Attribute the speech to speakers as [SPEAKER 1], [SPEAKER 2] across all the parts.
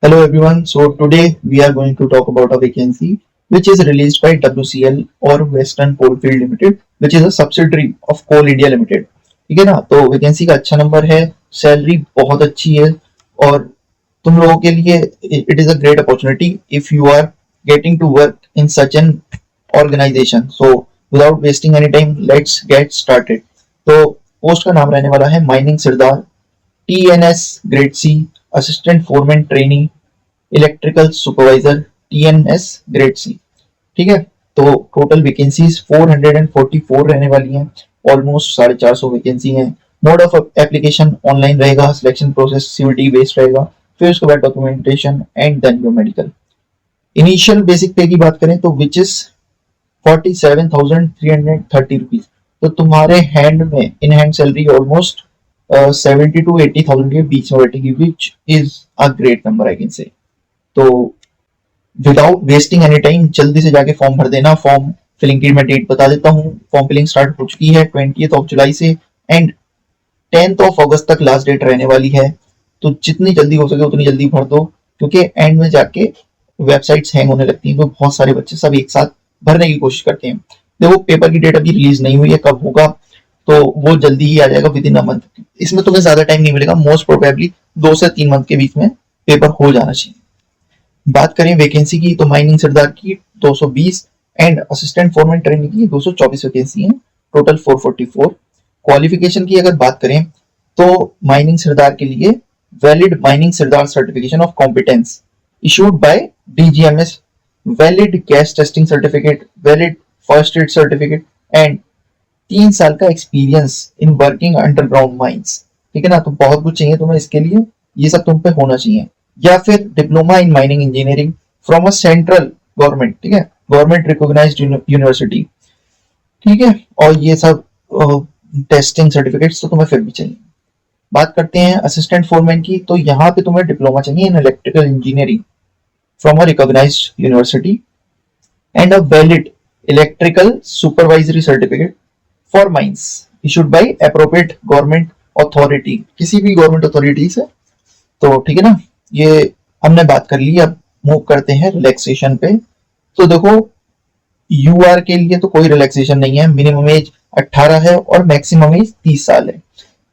[SPEAKER 1] Hello everyone. So today we are going to talk about a vacancy which is released by WCL or Western Coalfield Limited, which is a subsidiary of Coal India Limited. ठीक है ना। तो vacancy का अच्छा number है, salary बहुत अच्छी है और तुम लोगों के लिए it is a great opportunity if you are getting to work in such an organization. So without wasting any time let's get started. तो पोस्ट का नाम रहने वाला है mining sardar, TNS grade C, assistant foreman trainee, electrical supervisor, TNS grade C. ठीक है। तो total vacancies 444 रहने वाली हैं, ऑलमोस्ट 450 वैकेंसी हैं। मोड ऑफ एप्लीकेशन ऑनलाइन रहेगा, सिलेक्शन प्रोसेस CVT बेस्ड रहेगा, फिर उसके बाद documentation and then your medical. Initial basic pay की बात करें तो विच इज 47,330 रुपीज। तो तुम्हारे हैंड में in hand salary almost 70 to 80,000 के बीच में बैठेगी, which is a great number I can say. तो विदाउट वेस्टिंग एनी टाइम जल्दी से जाके फॉर्म भर देना। फॉर्म फिलिंग की मैं डेट बता देता हूँ। फॉर्म फिलिंग स्टार्ट हो चुकी है 20th जुलाई से एंड 10th अगस्त तक लास्ट डेट रहने वाली है। तो जितनी जल्दी हो सके उतनी जल्दी भर दो, क्योंकि एंड में जाके वेबसाइट्स हैंग होने लगती हैं, तो बहुत सारे बच्चे सब एक साथ भरने की कोशिश करते हैं। देखो पेपर की डेट अभी रिलीज नहीं हुई है, कब होगा तो वो जल्दी ही आ जाएगा विद इन अ मंथ। इसमें तुम्हें ज्यादा टाइम नहीं मिलेगा, मोस्ट प्रोबेबली 2 से 3 मंथ के बीच में पेपर हो जाना चाहिए। बात करें वैकेंसी की तो माइनिंग सरदार की 220 एंड असिस्टेंट फोरमैन ट्रेनिंग की 224 वैकेंसी है, टोटल 444। क्वालिफिकेशन की अगर बात करें तो माइनिंग सरदार के लिए valid mining Sardar certification of competence issued by DGMS, valid gas testing certificate, valid first aid certificate and 3 साल का experience in working underground mines. ठीक है ना। तो बहुत कुछ चाहिए तुम्हें इसके लिए, ये सब तुम पे होना चाहिए। या फिर diploma in mining engineering from a central government, ठीक है, गवर्नमेंट रिकॉग्नाइज्ड यूनिवर्सिटी। ठीक है। और ये सब टेस्टिंग सर्टिफिकेट्स तो तुम्हें फिर भी चाहिए। बात करते हैं असिस्टेंट फोरमैन की, तो यहाँ पे तुम्हें डिप्लोमा चाहिए in electrical engineering from a recognized university and a valid electrical supervisory certificate for mines issued by appropriate government authority, किसी भी गवर्नमेंट अथॉरिटी से। तो ठीक है ना, ये हमने बात कर ली। अब मूव करते हैं रिलैक्सेशन पे। तो देखो UR के लिए तो कोई रिलैक्सेशन नहीं है, मिनिमम एज 18 है और मैक्सिमम एज 30 साल है।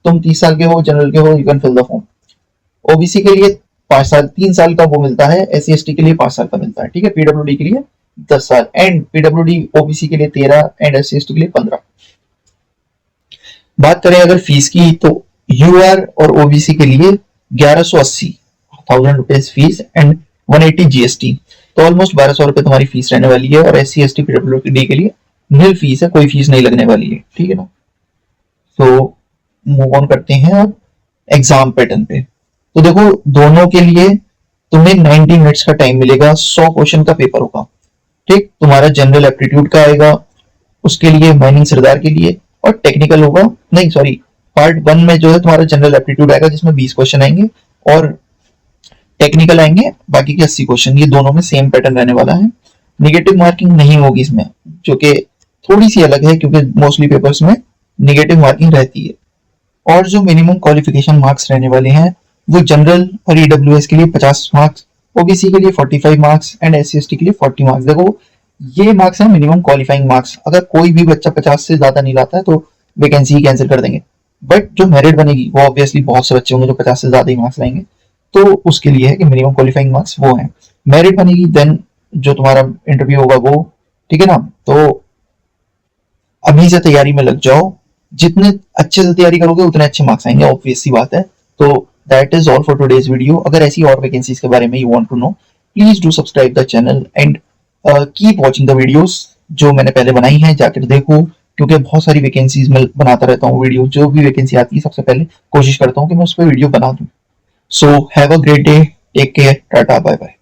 [SPEAKER 1] तुम 30 साल के हो, जनरल के हो, you can fill the form. OBC के लिए 5 साल 3 साल का वो मिलता है, SC ST के लिए 5 साल का मिलता है। ठीक है। PWD के लिए 10 साल एंड PWD OBC के लिए 13 एंड SC ST के लिए 15। बात करें अगर फीस की तो UR और OBC के लिए 1180,000 रुपीज फीस एंड 180 GST, तो ऑलमोस्ट 1200 रुपए तुम्हारी फीस रहने वाली है। और SC ST PWD के लिए नील फीस है, कोई फीस नहीं लगने वाली है। ठीक है ना। तो मूव ऑन करते हैं अब एग्जाम पैटर्न पे। तो देखो दोनों के लिए तुम्हें 90 मिनट्स का टाइम मिलेगा, 100 क्वेश्चन का पेपर होगा। ठीक, तुम्हारा जनरल एप्टीट्यूड का आएगा, उसके लिए माइनिंग सरदार के लिए, और टेक्निकल होगा, नहीं सॉरी, पार्ट 1 में जो है तुम्हारा जनरल एप्टीट्यूड आएगा जिसमें 20 क्वेश्चन आएंगे और टेक्निकल आएंगे बाकी के 80 क्वेश्चन। ये दोनों में सेम पैटर्न रहने वाला है। निगेटिव मार्किंग नहीं होगी इसमें, जो कि थोड़ी सी अलग है क्योंकि मोस्टली पेपर्स में निगेटिव मार्किंग रहती है। और जो मिनिमम क्वालिफिकेशन मार्क्स रहने वाले हैं वो जनरल और EWS के लिए 50 मार्क्स, OBC के लिए 45 मार्क्स एंड SC ST के लिए 40 मार्क्स। देखो ये मार्क्स है मिनिमम क्वालिफाइंग मार्क्स। अगर कोई भी बच्चा 50 से ज्यादा नहीं लाता है तो वैकेंसी ही कैंसिल कर देंगे। बट जो मेरिट बनेगी वो ऑब्वियसली बहुत से बच्चे होंगे जो 50 से ज्यादा ही मार्क्स लाएंगे, तो उसके लिए है कि मिनिमम क्वालिफाइंग मार्क्स वो है। मेरिट बनेगी देन जो तुम्हारा इंटरव्यू होगा वो। ठीक है ना। तो अभी से तैयारी में लग जाओ, जितने अच्छे से तैयारी करोगे उतने अच्छे मार्क्स आएंगे, ऑब्वियस सी बात है। तो that is all for today's video. अगर ऐसी और वैकेंसीज के बारे में you want to know, please do subscribe the channel and keep watching the videos जो मैंने पहले बनाई हैं, जाकर देखो, क्योंकि बहुत सारी वैकेंसीज में बनाता रहता हूँ वीडियो। जो भी वैकेंसी आती है सबसे पहले कोशिश करता हूँ कि मैं उस पर वीडियो बना दूं। So have a great day, take care, tata, bye bye.